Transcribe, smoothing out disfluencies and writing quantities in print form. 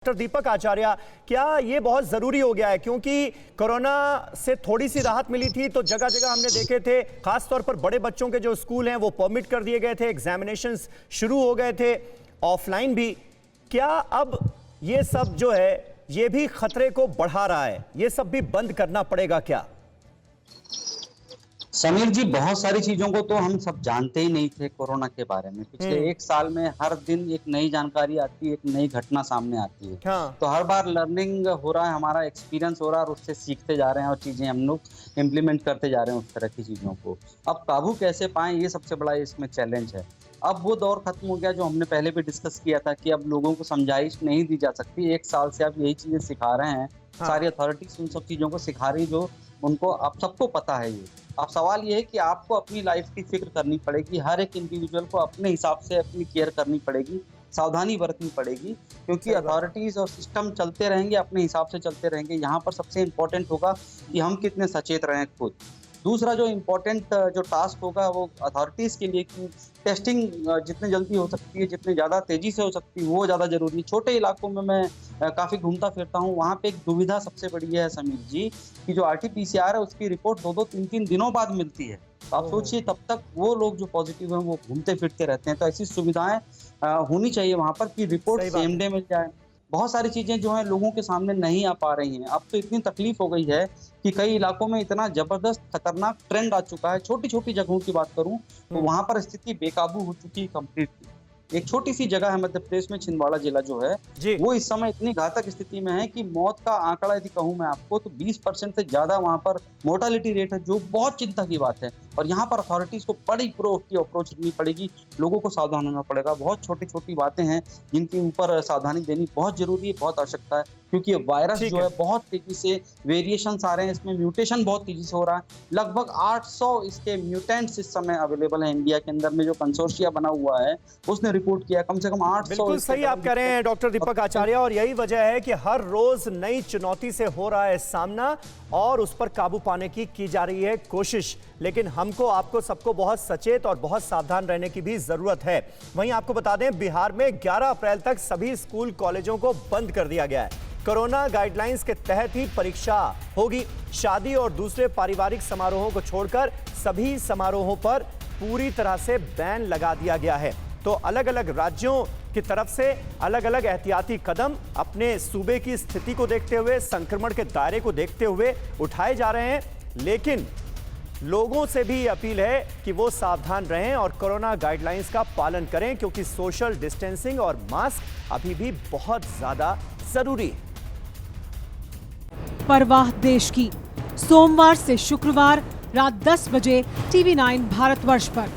Doctor दीपक आचार्य, क्या ये बहुत जरूरी हो गया है? क्योंकि कोरोना से थोड़ी सी राहत मिली थी तो जगह जगह हमने देखे थे, खासतौर पर बड़े बच्चों के जो स्कूल हैं वो परमिट कर दिए गए थे, एग्जामिनेशंस शुरू हो गए थे, ऑफलाइन भी। क्या अब ये सब जो है ये भी खतरे को बढ़ा रहा है? ये सब भी बंद करना पड़ेगा क्या? समीर जी, बहुत सारी चीजों को तो हम सब जानते ही नहीं थे कोरोना के बारे में। पिछले एक साल में हर दिन एक नई जानकारी आती है, एक नई घटना सामने आती है। हाँ। तो हर बार लर्निंग हो रहा है, हमारा एक्सपीरियंस हो रहा है और उससे सीखते जा रहे हैं और चीजें हम लोग इम्प्लीमेंट करते जा रहे हैं उस तरह की चीजों को। अब काबू कैसे पाएं, ये सबसे बड़ा इसमें चैलेंज है। अब वो दौर खत्म हो गया जो हमने पहले भी डिस्कस किया था कि अब लोगों को समझाइश नहीं दी जा सकती। एक साल से आप यही चीजें सिखा रहे हैं, सारी अथॉरिटीज उन सब चीजों को सिखा रही जो उनको अब सबको पता है। ये अब सवाल ये है कि आपको अपनी लाइफ की फिक्र करनी पड़ेगी, हर एक इंडिविजुअल को अपने हिसाब से अपनी केयर करनी पड़ेगी, सावधानी बरतनी पड़ेगी, क्योंकि अथॉरिटीज और सिस्टम चलते रहेंगे, अपने हिसाब से चलते रहेंगे। यहाँ पर सबसे इम्पोर्टेंट होगा कि हम कितने सचेत रहें खुद। दूसरा जो इम्पोर्टेंट जो टास्क होगा वो अथॉरिटीज के लिए कि टेस्टिंग जितनी जल्दी हो सकती है, जितनी ज़्यादा तेजी से हो सकती है वो ज़्यादा जरूरी है। छोटे इलाकों में मैं काफ़ी घूमता फिरता हूँ, वहाँ पे एक दुविधा सबसे बड़ी है समीर जी कि जो RT-PCR है उसकी रिपोर्ट 2-2, 3-3 दिनों बाद मिलती है। तो आप सोचिए तब तक वो लोग जो पॉजिटिव हैं वो घूमते फिरते रहते हैं। तो ऐसी सुविधाएं होनी चाहिए वहाँ पर कि रिपोर्ट सेम डे मिल जाए। बहुत सारी चीजें जो हैं लोगों के सामने नहीं आ पा रही हैं। अब तो इतनी तकलीफ हो गई है कि कई इलाकों में इतना जबरदस्त खतरनाक ट्रेंड आ चुका है। छोटी छोटी जगहों की बात करूं तो वहां पर स्थिति बेकाबू हो चुकी है कंप्लीटली। एक छोटी सी जगह है मध्य प्रदेश में, छिंदवाड़ा जिला जो है वो इस समय इतनी घातक स्थिति में है कि मौत का आंकड़ा यदि कहूं मैं आपको तो 20% से ज्यादा वहां पर मोर्टालिटी रेट है, जो बहुत चिंता की बात है। और यहाँ पर अथॉरिटीज को बड़ी प्रोएक्टिव अप्रोच लेनी पड़ेगी, लोगों को सावधान होना पड़ेगा। बहुत छोटी छोटी बातें हैं जिनके ऊपर सावधानी देनी बहुत जरूरी है, बहुत आवश्यकता है, क्योंकि वायरस जो है बहुत तेजी से वेरिएशंस आ रहे हैं, इसमें म्यूटेशन बहुत तेजी से हो रहा है। लगभग 800 इसके म्यूटेंट्स इस समय अवेलेबल है इंडिया के अंदर में। जो कंसोर्शिया बना हुआ है उसने रिपोर्ट किया कम से कम 800। बिल्कुल सही आप कह रहे हैं डॉक्टर दीपक आचार्य, और यही वजह है कि हर रोज नई चुनौती से हो रहा है सामना और उस पर काबू पाने की जा रही है कोशिश। लेकिन हमको, आपको, सबको बहुत सचेत और बहुत सावधान रहने की भी जरूरत है। वहीं आपको बता दें, बिहार में 11 अप्रैल तक सभी स्कूल कॉलेजों को बंद कर दिया गया है। कोरोना गाइडलाइंस के तहत ही परीक्षा होगी। शादी और दूसरे पारिवारिक समारोहों को छोड़कर सभी समारोहों पर पूरी तरह से बैन लगा दिया गया है। तो अलग अलग राज्यों की तरफ से अलग अलग एहतियाती कदम अपने सूबे की स्थिति को देखते हुए, संक्रमण के दायरे को देखते हुए उठाए जा रहे हैं। लेकिन लोगों से भी अपील है कि वो सावधान रहें और कोरोना गाइडलाइंस का पालन करें, क्योंकि सोशल डिस्टेंसिंग और मास्क अभी भी बहुत ज्यादा जरूरी है। परवाह देश की, सोमवार से शुक्रवार रात 10 बजे TV9 भारतवर्ष पर।